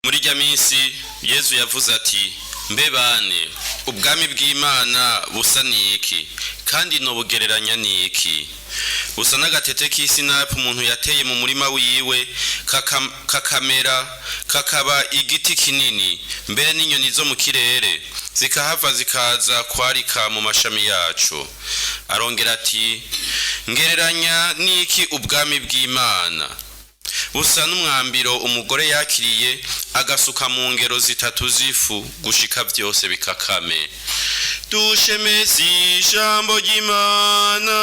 Muri rya minsi Yezu yavuze ati mbe bane ubwami bw'Imana busa niki kandi no bugereranya niki busa n'agatete k'isinapu umuntu yateye mu murima wiwe kakamera kakaba igiti kinini mbere n'inyoni zo mu kirere zikahava zikaza kwarika mu mashami yacu. Arongera ati ngereranya niki ubwami bw'Imana busa n'umwambiro umugore yakiriye agasuka mu ngero zitatu z'ifu gushika vyose bikakame. Dushemeze ijambo ry'Imana.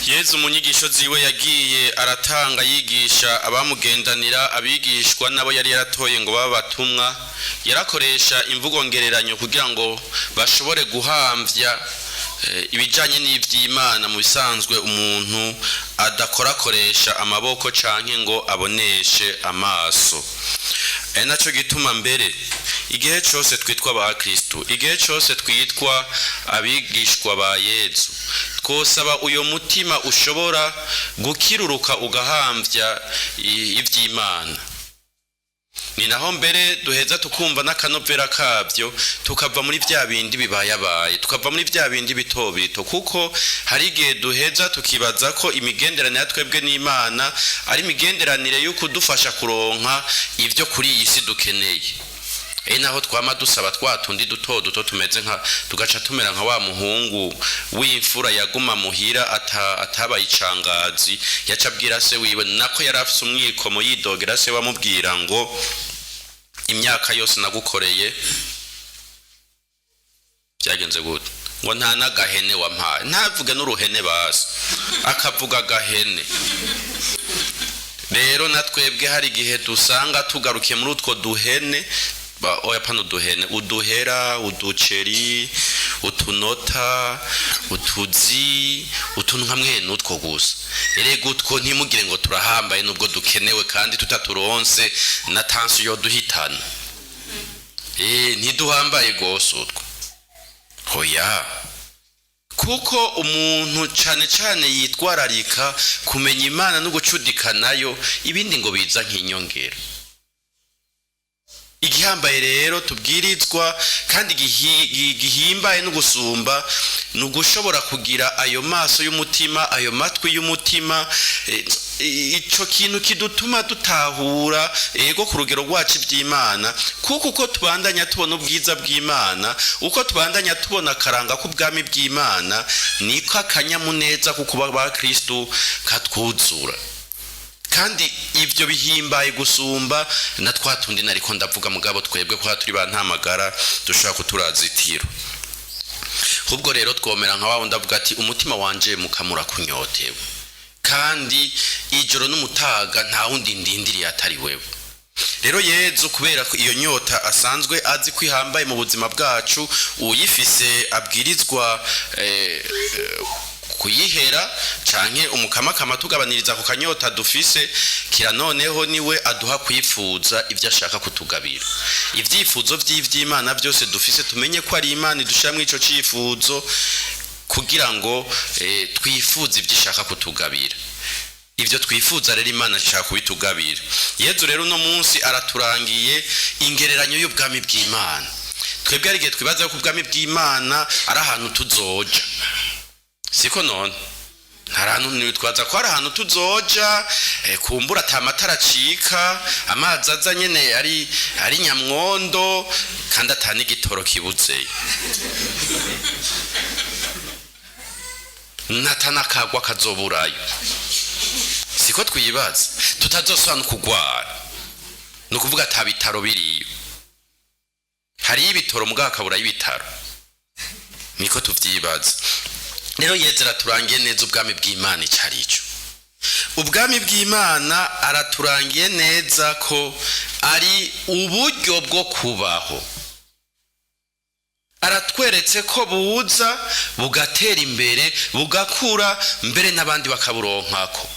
Yezu mu nyigisho ziwe yagiye aratanga yigisha abamugendanira abigishwa nabo yari yaratoye ngo baba batumwa. Yarakoresha imvugo ngereranyo kugira ngo bashobore guhamvya ibijanye n'ivy'Imana. Mu bisanzwe umuntu adakorakoresha amaboko canke ngo aboneshe amaso. Naco gituma mbere igihe cyose twitwa ba Kristo, igihe cyose twitwa abigishwa ba Yezu, twosaba uyo mutima ushobora gukiruruka ugahamvya ivy'Imana. Ni naho mbere duheza tukumva n'akanovera kabyo, tukava muri vya bindi bibayabaye, tukava muri vya bindi bito bito, kuko hari igihe duheza tukibaza ko imigenderanire twebwe n'Imana ari imigenderanire yo kudufasha kuronka ivyo kuri iyi si dukeneye. Naho twama dusaba twatundi duto duto tumeze nka tugaca tumera nka wa muhungu w'imfura yaguma muhira atabaye icangazi, yacabwira se wiwe nako yarafise umwikomo yidogera se wamubwira ngo imyaka yose nagukoreye byagenze gute, ngo nta nagahene wampaye. Ntavuge n'uruhene basi, akavuga gahene. Rero natwebwe hari igihe dusanga tugarukiye muri utwo duhene, oya pano duhene, uduhera, uduceri, utunota, utuzi, utuntu nkamwe n'utwo gusa. Erega utwo ntimugire ngo turahambaye nubwo dukenewe kandi tutaturonse na tansiyo duhitana. Ntiduhambaye gose utwo. Hoya. Kuko umuntu cane cane yitwararika kumenya Imana no gucudika nayo, ibindi ngo biza nk'inyongera. Igihambaye rero tubwirizwa kandi gihimbaye no gusumba nugushobora kugira ayo maso y'umutima, ayo matwi y'umutima, ico kintu kidutuma dutahura ego ku rugero rwacu ivy'Imana. Kuko uko tubandanya tubona ubwiza bw'Imana, uko tubandanya tubona karanga k'ubwami bw'Imana, niko akanyamuneza kuko ba Kristo katwuzura. Kandi ivyo bihimbaye gusumba na twatundi nariko ndavuga mugabo twebwe kwa turi bantamagara dushaka kuturazitiro. Ubwo rero twomera nka wawo ndavuga ati umutima wanje mukamura kunyotewe, kandi ijoro n'umutaga nta wundi ndindiriye atari wewe. Rero Yezu kubera ko iyo nyota asanzwe azi kwihambaye mu buzima bwacu, uyifise abwirizwa kuyihera canke umukamakama tugabaniriza ku kanyota dufise, kira noneho niwe aduha kwifuza ivyo ashaka kutugabira. Ivyifuzo vy'Imana byose dufise tumenye ko ari Imana idushiramwe ico cifuzo kugira ngo twifuze ivyo ishaka kutugabira. Ivyo twifuza rero Imana ishaka kubitugabira. Yezu rero no munsi araturangiye ingereranyo y'ubwami bw'Imana. Twebwe ari gihe twibaza ko ubwami bw'Imana ari ahantu tuzoja. Siko none ntarantu nitwaza ko ari ahantu tuzoja kumbura atamatara acika, amazi aza nyene ari nyamwondo kandi atani igitoro kibuze, natanakagwa kazoburayo. Siko twibaza tutazosana kugwara, nukuvuga ata bitaro biriyo. Hari ibitoro mugaka kabura y'ibitaro, niko tuvyibaza. Rero Yezu araturangiye neza ubwami bw'Imana icarico. Ubwami bw'Imana araturangiye neza ko ari uburyo bwo kubaho. Aratweretse ko buza bugatera imbere, bugakura mbere n'abandi bakaburonkako.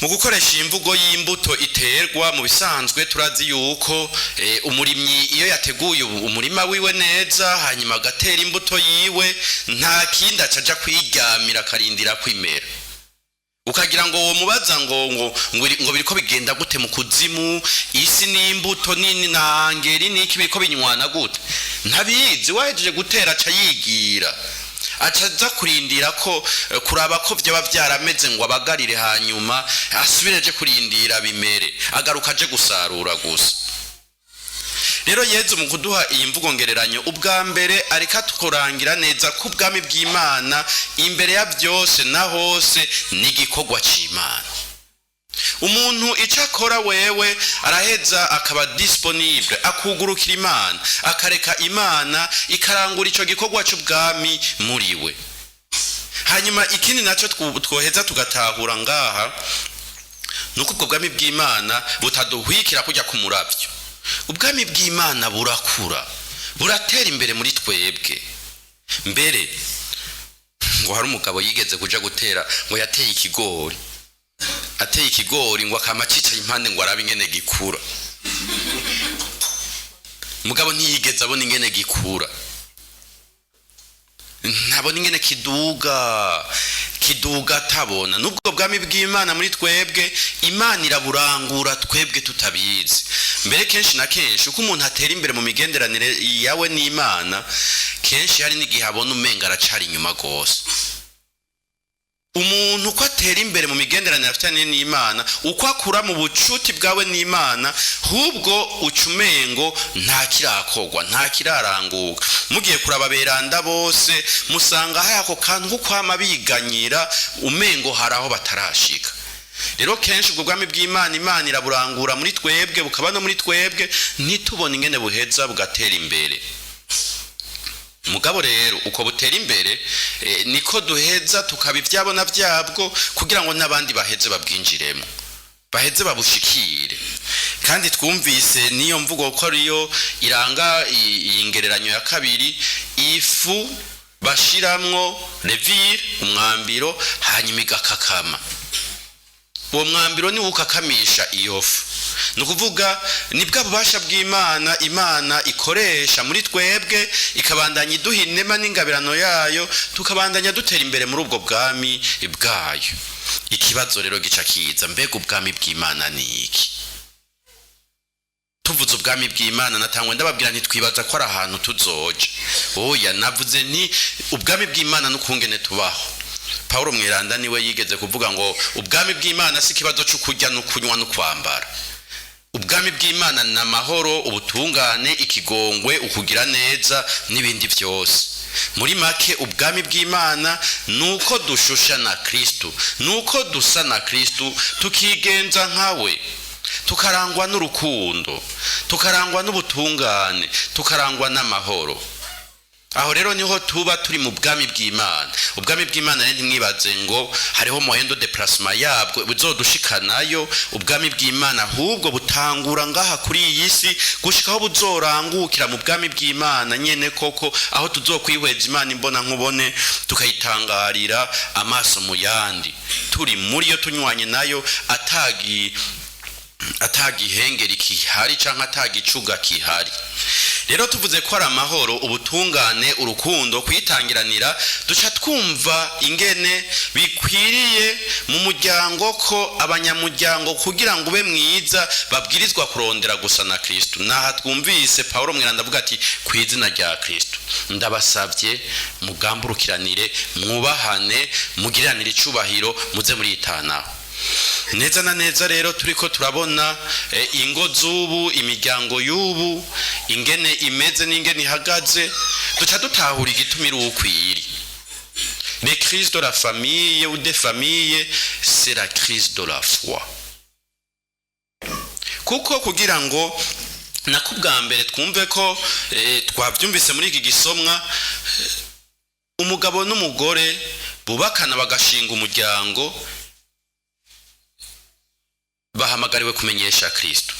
mu gukoresha imvugo y'imbuto iterwa mu bisanzwe turazi yuko umurimyi iyo yateguye umurima wiwe neza hanyuma agatera imbuto yiwe nta kindi acaja kwiryamira akarindira kwimera. Ukagira ngo uwo mubaza ngo biriko bigenda gute mu kuzimu, isi n'imbuto nini na ngeri niki biriko binywana gute, ntabizi. Wahejeje gutera aca yigira, acaza kurindira ko kuraba ko byaba byarameze ngo abagarire hanyuma asubireje kurindira bimere, agaruka aje gusarura gusa. Rero Yezu mu kuduha iyi mvugo ngereranyo ubwa mbere areka tukurangira neza ko ubwami bw'Imana imbere ya byose na hose n'igikorwa c'Imana. Umuntu icyo akora wewe araheza akaba disponible, akugurukira Imana, akareka Imana ikarangura icyo gikorwa cy'ubwami muri we. Hanyuma ikindi nacyo twoheza tugatahura ngaha nuko ubwo bwami bw'Imana butaduhwikira kujya ku muravyo. Ubwami bw'Imana burakura, buratera imbere muri twebwe. Mbere ngo hari umugabo yigeze kuja gutera ngo yateye ikigori, ateye ikigori ngo akamacica impande ngo arabe ingene gikura. Mugabo ntiyigeze abona ingene gikura, ntabona ingene kiduga tabona. Nubwo bwami bw'Imana muri twebwe Imana iraburangura twebwe tutabizi. Mbere kenshi na kenshi uko umuntu atera imbere mu migenderanire yawe n'Imana, kenshi hari n'igihe abona umenga aracari inyuma gose. Umuntu uko atera imbere mu migenderanire afitanye n'Imana, uko akura mu bucuti bwawe n'Imana, hubwo ucumengo nta kirakogwa, nta kiraranguka. Mugiye kuraba beranda bose musanga hayako kantu ko kwama biganyira umengo haraho batarashika. Rero kenshi ubwo bwami bw'Imana Imana iraburangura muri twebwe, bukaba no muri twebwe ntitubone ingene buheza bugatera imbere. Mugabo rero uko butera imbere niko duheza tukabivyabona vyabwo kugira ngo n'abandi baheze babwinjiremo, baheze babushikire. Kandi twumvise niyo mvugo ko ariyo iranga ingereranyo ya kabiri, ifu bashiramwo levire, umwambiro, hanyuma igakakama. Uwo mwambiro ni ukakamisha iyo fu. Nukuvuga ni bwa bubasha bw'Imana Imana ikoresha muri twebwe, ikabandanya iduha inema n'ingabirano yayo, tukabandanya dutera imbere muri ubwo bwami bwayo. Ikibazo rero gica kiza, mbega ubwami bw'Imana ni iki? Tuvuze ubwami bw'Imana natangwe ndababwira ntitwibaza ko ari ahantu tuzoja. Oya, navuze ni ubwami bw'Imana n'ukungene tubaho. Paulo Mweranda niwe yigeze kuvuga ngo ubwami bw'Imana si kibazo cyo kurya no kunywa no kwambara. Ubwami bw'Imana na mahoro, ubutungane, ikigongwe, ukugira neza n'ibindi byose. Muri make ubwami bw'Imana nuko dushusha na Kristo, nuko dusa na Kristo, tukigenza nkawe, tukarangwa n'urukundo, tukarangwa n'ubutungane, tukarangwa n'amahoro. Aho rero niho tuba turi mu bwami bw'Imana. Ubwami bw'Imana rero ntimwibaze ngo hariho moyendo de plasma yabwo buzodushikanayo. Ubwami bw'Imana ahubwo butangura ngaha kuri iyi si gushikaho buzorangukira mu bwami bw'Imana nyene koko, aho tuzokwihweza Imana imbona nkubone, tukayitangarira amaso mu yandi, turi muri yo tunywanye nayo, atagihengeri kihari canke atagicuga kihari. Rero tuvuze ko ari amahoro, ubutungane, urukundo, kwitangiranira, duca twumva ingene bikwiriye mu muryango ko abanyamuryango kugira ngo ube mwiza babwirizwa kurondera gusa na Kristo. Naha twumvise Paulo Mweranda avuga ati kw'izina rya Kristo ndabasavye mugamburukiranire, mwubahane, mugiranire icubahiro, muze muri itanaho. Neza na neza rero turiko turabona ingo z'ubu, imiryango y'ubu ingene imeze n'ingene ihagaze, duca dutahura igitumira ukwiri. Les crises de la famille ou des familles, c'est la crise de la foi. Kuko kugira ngo nakubwa mbere twumve ko twavyumvise muri iki gisomwa, umugabo n'umugore bubakana bagashinga umuryango, bahamagariwe kumenyesha Kristo,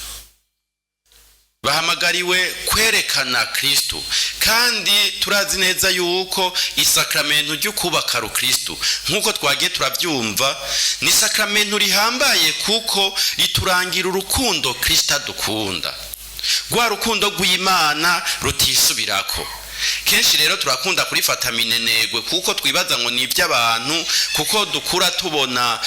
bahamagariwe kwerekana Kristo, kandi turazi neza yuko isakramento ryo kubaka rukristo nk'uko twagiye turabyumva ni isakramento rihambaye kuko riturangira urukundo Kristo adukunda, rwa rukundo rw'Imana rutisubirako. Kenshi rero turakunda kurifata minenegwe kuko twibaza ngo ni iby'abantu, kuko dukura tubona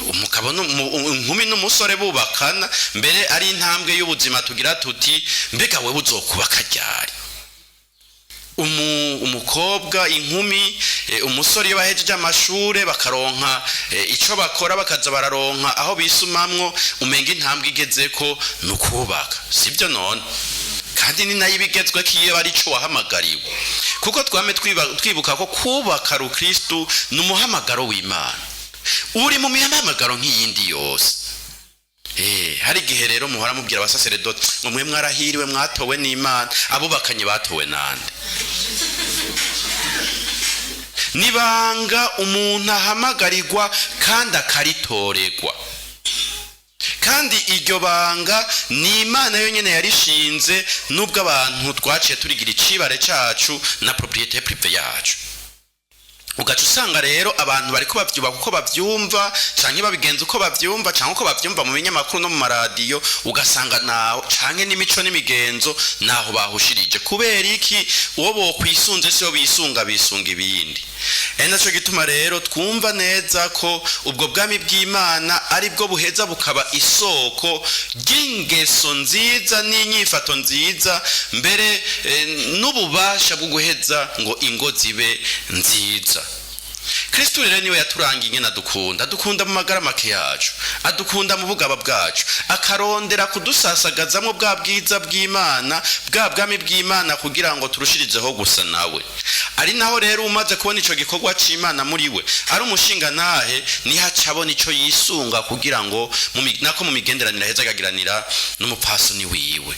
umugabo inkumi n'umusore bubakana, mbere ari intambwe y'ubuzima tugira tuti mbega wewe uzokubaka ryari? Umukobwa, inkumi, umusore iyo bahejeje amashure bakaronka ico bakora, bakaza bararonka aho bisumamwo, umenga intambwe igezeko nukubaka, sibyo none? Kandi ni nayo ibigezwe kiye bari cyo wahamagariwe, kuko twame twibuka ko kubaka rukristo n'umuhamagaro w'Imana uri mu mihamagaro nk'iyindi yose. Hari gihe rero muhora mubwira abasaseredoti ngo mwe mwarahiriwe mwatowe n'Imana, abubakanye batowe nande? Nibanga umuntu ahamagarirwa kandi akaritorerwa, kandi iryo banga ni Imana yonyene yarishinze, nubwo abantu twaciye turigira icibare cacu na propriété privée yacu. Ugaca usanga rero abantu bariko bavyuba kuko bavyumva, canke babigenza uko bavyumva, canke uko bavyumva mu binyamakuru no mu maradiyo, ugasanga naho canke n'imico n'imigenzo naho bahushirije. Kubera iki? Uwo bokwisunze siyo bisunga ibindi. Naco gituma rero twumva neza ko ubwo bwami bw'Imana ari bwo buheza bukaba isoko ry'ingeso nziza n'inyifato nziza, mbere n'ububasha bwo guheza ngo ingo zibe nziza. Kristo rero niwe yaturangiye ingene adukunda mu magara make yacu, adukunda mu bugaba bwacu, akarondera kudusasagazamo bwa bwiza bw'Imana, bwa bwami bw'Imana, kugira ngo turushirizeho gusa nawe. Ari naho rero umaze kubona ico gikorwa c'Imana muri we, ari umushinga ntahe, niho acabona ico yisunga kugira ngo nako mu migenderanire heza akagiranira n'umupfasoni wiwe.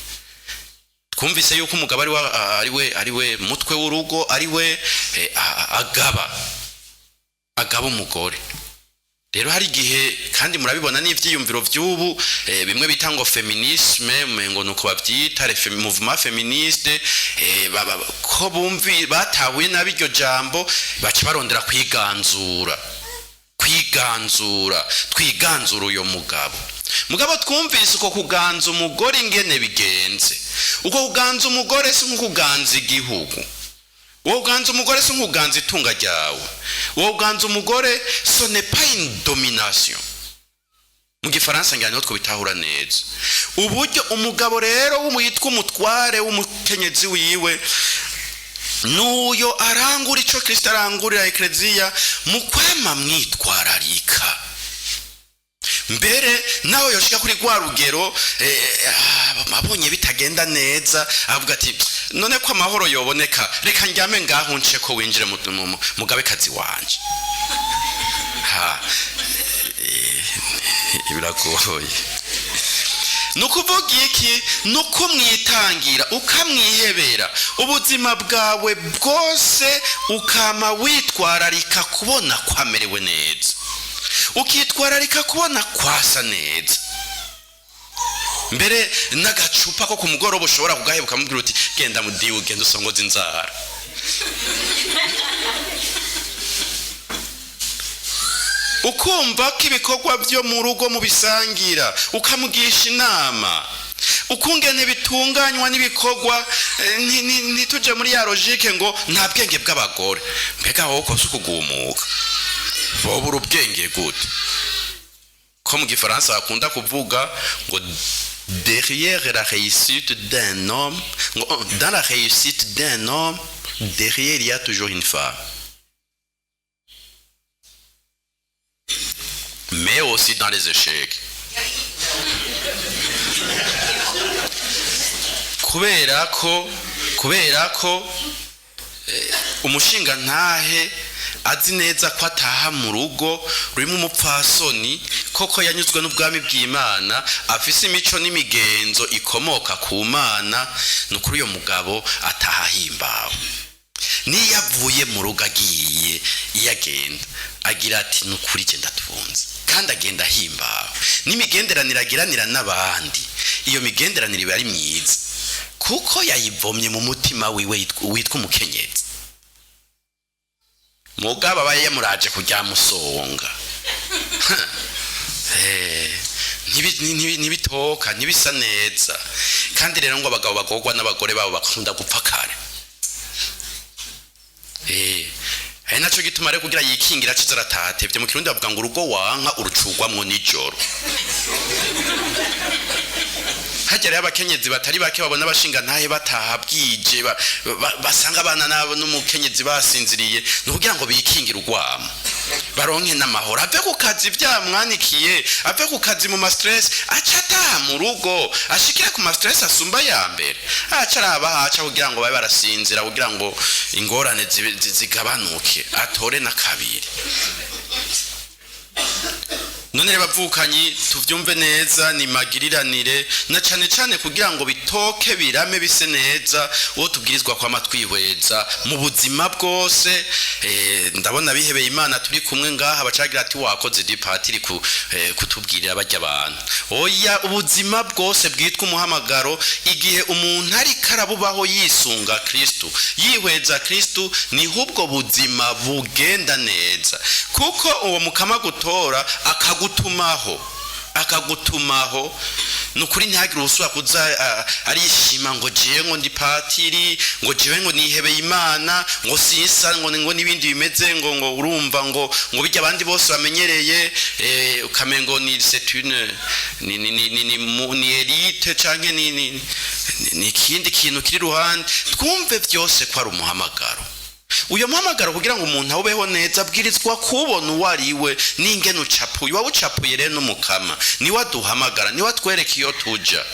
Twumvise yuko umugabo ari we mutwe w'urugo, ari we agaba umugore. Rero hari gihe kandi murabibona n'ivyiyumviro vy'ubu bimwe bita ngo feminisme, ngo nuko bavyita mouvement féministe, ko bumvi batahuye nabi iryo jambo, baca barondera twiganzura uyo mugabo twumvise uko kuganza umugore ingene bigenze. Uko kuganza umugore si nkuganza igihugu, wowe uganza umugore si nkuganza itunga ryawe, wowe uganza umugore ce n'est pas une domination. Mu gifaransa ngene notwo bitahura neza uburyo umugabo rero w'umuyitwa umutware w'umukenyezi wiwe nuyo arangura ico Kristo arangurira Ecclesia mu kwema mwitwararika. Mbere nawe yoshika kuri gwa rugero abonye bitagenda neza, avuga ati none ko amahoro yoboneka, reka njyame ngaho nce ko winjire mugabe kazi wanje. Biragoye. Nukuvuga iki? Nuko mwitangira ukamwihebera ubuzima bwawe bwose, ukama witwararika kubona kwamerewe neza, ukitwararika kubona kwasa neza. Mbere n'agacupa ko kumugoroba ushobora kugahebuka mubwira uti genda mudiwe, ugenda usongoza inzara. Ukumva ko ibikorwa byo mu rugo mubisangira, ukamugisha inama ukungene bitunganywa n'ibikorwa. Ntituje muri ya logique ngo nta bwenge bw'abagore. Mbega wowe ko sukugumuka wowe urubwenge gute? Ko mu gifaransa bakunda kuvuga ngo derrière la réussite d'un homme, dans la réussite d'un homme, derrière il y a toujours une femme. Mais aussi dans les échecs. Kubera ko umushinga ntahe azi neza ko ataha mu rugo rurimo umupfasoni koko yanyuzwe n'ubwami bw'Imana, afise imico n'imigenzo ikomoka ku Mana, nukuri uyo mugabo ataha himbawe. Niyo avuye mu rugo agiye, iyo agenda agira ati nukuri genda tubunze, kandi agenda himbawe. N'imigenderanire agiranira n'abandi, iyo migenderanire iba ari myiza, kuko yayivomye mu mutima wiwe witwa umukenyezi. Mugabo abaye yamuraje kujya musonga ntibitoka ntibisa neza. Kandi rero ngo abagabo bagorwa n'abagore babo bakunda gupfa kare. Hari naco gituma rero kugira yikingira cizaratatevye mu Kirundi bavuga ngo urugo wanka urucugwamwo nijoro. Hagera abakenyezi batari bake babona bashinga ntahe bataha bwije basanga abana nabo n'umukenyezi basinziriye no kugira ngo bikingira urwamo baronke n'amahoro ave ku kazi byamwanikiye ave ku kazi mu stress acata mu rugo ashikira ku stress asumba ya mbere acaraba aca kugira ngo babe barasinzira kugira ngo ingorane zigabanuke atore na kabiri. None bavukanyi tuvyumve neza ni magiriranire na cane kugira ngo bitoke birame bise neza uwo tubwirizwa kwa matwihweza mu buzima bwose. Ndabona bihebeye Imana turi kumwe ngaha bacagira ati wakoze dipatiri kutubwirira bajya abantu. Oya, ubuzima bwose bwitwa umuhamagaro igihe umuntu ari karabubaho yisunga Kristo yihweza Kristo niho ubwo buzima bugenda neza, kuko uwo mukama gutora akagutumaho nukuri ntihagire usubira kuza arishima ngo jewe ngo ndi patiri ngo jewe ngo nihebeye Imana ngo sisa ngo n'ibindi bimeze ngo urumva ngo bijya abandi bose bamenyereye ukamengo ni c'est une ni elite canke ni ikindi kintu kiri ruhande. Twumve byose ko ari umuhamagaro. Uyo muhamagaro kugira ngo umuntu awubeho neza abwirizwa kubona uwariwe n'ingene ucapuye wawucapuye rero n'umukama ni waduhamagara ni watwereka iyo tuja.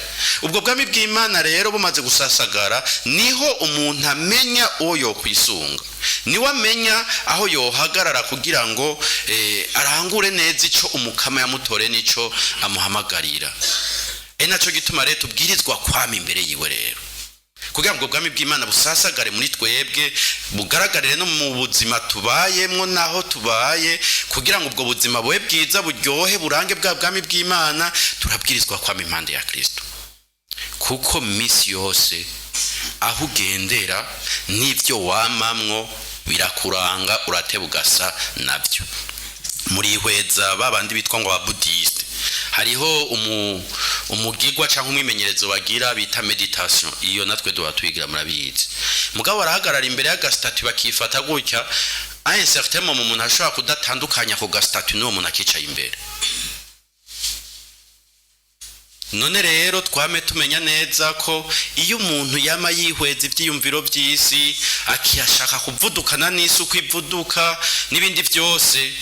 Ubwo bwami bw'Imana rero bumaze gusasagara niho umuntu amenya uyo kwisunga, ni wamenya aho yohagarara kugira ngo arangure neza ico umukama yamutore nico amuhamagarira. Naco gituma rero tubwirizwa kwama imbere yiwe rero kugira ngo ubwami bw'Imana busasagare muri twebwe bugaragarire no mu buzima tubayemwo naho tubaye, kugira ngo ubwo buzima bube bwiza buryohe burange bwa bwami bw'Imana. Turabwirizwa kwama impande ya Kristo, kuko misi yose aho ugendera n'ivyo wamamwo birakuranga urateba ugasa navyo. Muri ihweza babandi bitwa ngo abudiste hariho umugigwa canke umwimenyerezo bagira bita meditation. Iyo natwe duha twigira murabizi. Mugabo barahagarara imbere ya gastatu bakifata gutya a un certain moment umuntu ashobora kudatandukanya ko gastatu n'uwo muntu akicaye imbere. None rero twame tumenya neza ko iyo umuntu yama yihweza ivyiyumviro by'isi akiyashaka kuvudukana n'isi ukwivuduka n'ibindi byose,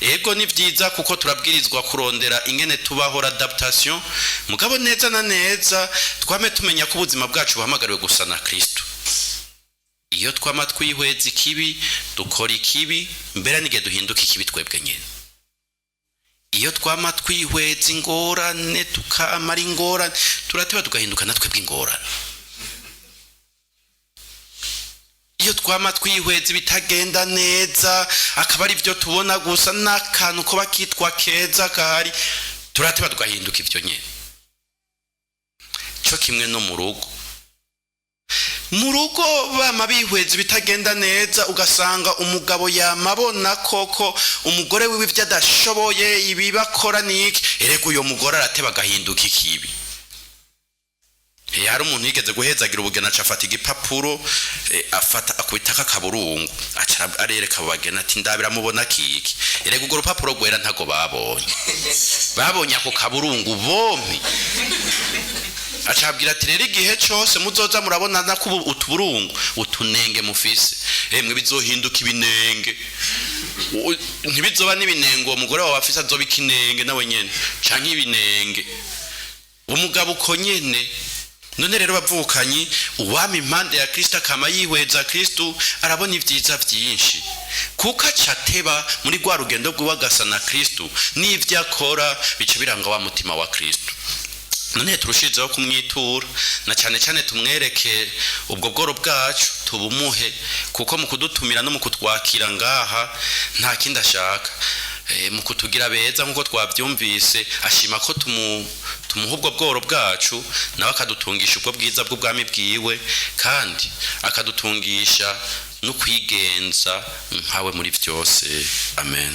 ego ni byiza kuko turabwirizwa kurondera ingene tubaho adaptation. Mugabo neza na neza twame tumenya ko ubuzima bwacu buhamagariwe gusa na Kristo. Iyo twama twihweza ikibi dukora ikibi mbere nige duhinduka ikibi twebwe nyene. Iyo twama twihweza ingorane tukamara ingorane turateba tugahinduka natwe bw'ingorane. Iyo twama twihweza bitagenda neza akaba ari byo tubona gusa n'akantu ko bakitwa keza kahari turateba tugahinduka ivyo nyene. Cyo kimwe no mu rugo bama bihweza bitagenda neza ugasanga umugabo yamabona koko umugore wiwe ivyo adashoboye ibibakora niki, erego uyo mugore arateba agahinduka ikibi. Hari umuntu yigeze guhezagira ubugena acafata igipapuro afata akubitaka kaburungu acara arereka abagena ati ndabira mubona kiki, erego ugo rupapuro gwera ntago babonye ako kaburungu bompi. Acabwira ati rero igihe cyose muzoza murabona nako utuburungu utunenge mufise mwe bizohinduka ibinenge, ntibizoba n'ibinenge uwo mugore wawe afise azoba ikinenge nawe nyene canke ibinenge umugabo uko nyene. None rero bavukanyi uwama impande ya Kristo akama yihweza Kristo arabona ivyiza vyinshi, kuko acateba muri gwa rugendo rw'agasa na Kristo n'ivyo akora bice biranga wa mutima wa Kristo. None turushizeho kumwitura na cyane tumwereke ubwo bworo bwacu tubumuhe, kuko mu kudutumira no mu kutwakira ngaha nta kindi ashaka mu kutugira beza nkuko twavyumvise ashima ko tumuha ubwo bworo bwacu nawe akadutungisha ubwo bwiza bw'ubwami bwiwe kandi akadutungisha no kwigenza nkawe muri byose. Amen.